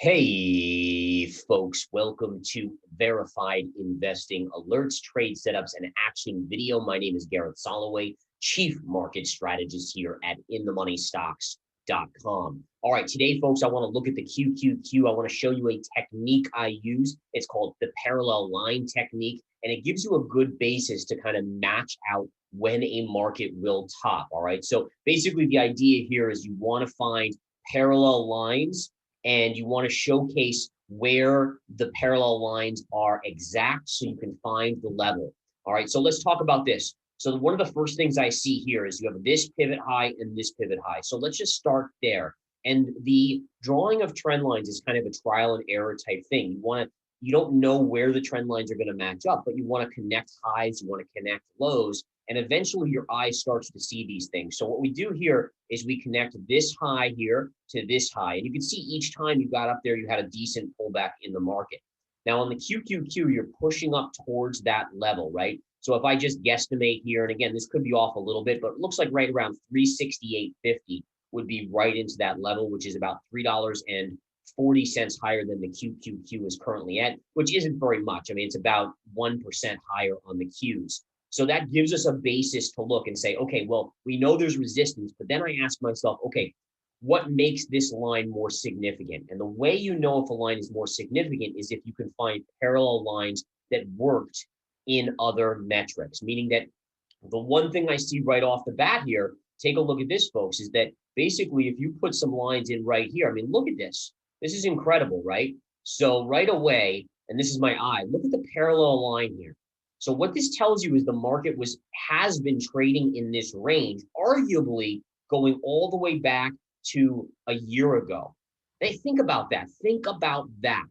Hey folks, welcome to Verified Investing Alerts, Trade Setups, and Action Video. My name is Gareth Soloway, Chief Market Strategist here at InTheMoneyStocks.com. All right, today, folks, I want to look at the QQQ. I want to show you a technique I use. It's called the parallel line technique, and it gives you a good basis to kind of match out when a market will top. All right, so basically the idea here is you want to find parallel lines and you want to showcase where the parallel lines are exact so you can find the level. All right, so let's talk about this. So one of the first things I see here is you have this pivot high and this pivot high. So let's just start there. And the drawing of trend lines is kind of a trial and error type thing. You don't know where the trend lines are going to match up, but you want to connect highs, you want to connect lows, and eventually your eye starts to see these things. So what we do here is we connect this high here to this high. And you can see each time you got up there, you had a decent pullback in the market. Now on the QQQ, you're pushing up towards that level, right? So if I just guesstimate here, and again, this could be off a little bit, but it looks like right around 368.50 would be right into that level, which is about $3.40 higher than the QQQ is currently at, which isn't very much. I mean, it's about 1% higher on the Qs. So that gives us a basis to look and say, okay, well, we know there's resistance, but then I ask myself, okay, what makes this line more significant? And the way you know if a line is more significant is if you can find parallel lines that worked in other metrics, meaning that the one thing I see right off the bat here, take a look at this, folks, is that basically if you put some lines in right here, I mean, look at this. This is incredible, right? So right away, and this is my eye, look at the parallel line here. So what this tells you is the market has been trading in this range, arguably going all the way back to a year ago. Think about that. Think about that.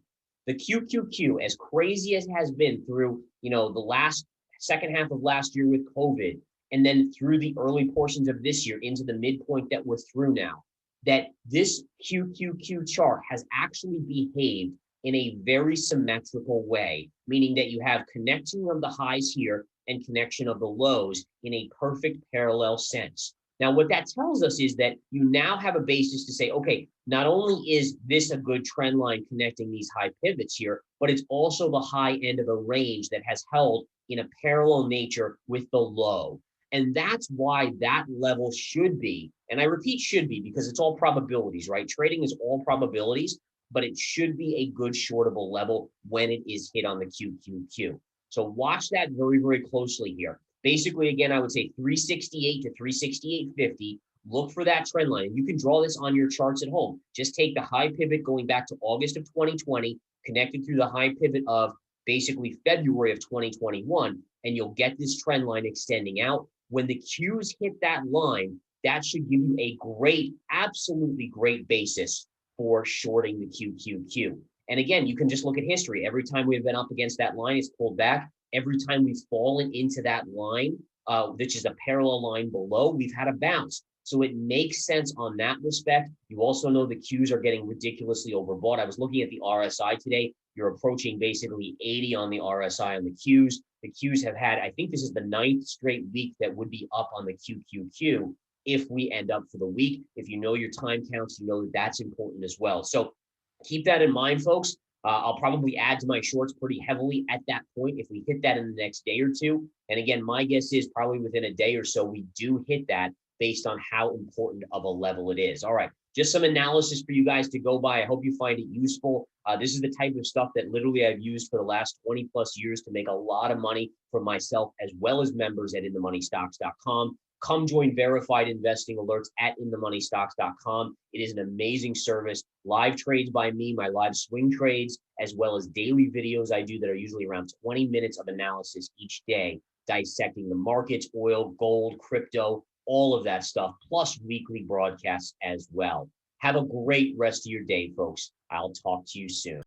The QQQ, as crazy as it has been through, the second half of last year with COVID, and then through the early portions of this year into the midpoint that we're through now, that this QQQ chart has actually behaved in a very symmetrical way, meaning that you have connection of the highs here and connection of the lows in a perfect parallel sense. Now, what that tells us is that you now have a basis to say, okay, not only is this a good trend line connecting these high pivots here, but it's also the high end of a range that has held in a parallel nature with the low. And that's why that level should be, and I repeat should be because it's all probabilities, right? Trading is all probabilities, but it should be a good shortable level when it is hit on the QQQ. So watch that very, very closely here. Basically, again, I would say 368 to 368.50. Look for that trend line. And you can draw this on your charts at home. Just take the high pivot going back to August of 2020, connected through the high pivot of basically February of 2021, and you'll get this trend line extending out. When the Qs hit that line, that should give you a great, absolutely great basis for shorting the QQQ. And again, you can just look at history. Every time we've been up against that line, it's pulled back. Every time we've fallen into that line, which is a parallel line below, we've had a bounce. So it makes sense on that respect. You also know the Qs are getting ridiculously overbought. I was looking at the RSI today. You're approaching basically 80 on the RSI on the Qs. The Qs have had, I think this is the 9th straight week that would be up on the QQQ. If we end up for the week, if you know your time counts, you know that that's important as well. So keep that in mind, folks. I'll probably add to my shorts pretty heavily at that point if we hit that in the next day or two. And again, my guess is probably within a day or so, we do hit that based on how important of a level it is. All right, just some analysis for you guys to go by. I hope you find it useful. This is the type of stuff that literally I've used for the last 20 plus years to make a lot of money for myself as well as members at InTheMoneyStocks.com. Come join Verified Investing Alerts at InTheMoneyStocks.com. It is an amazing service. Live trades by me, my live swing trades, as well as daily videos I do that are usually around 20 minutes of analysis each day, dissecting the markets, oil, gold, crypto, all of that stuff, plus weekly broadcasts as well. Have a great rest of your day, folks. I'll talk to you soon.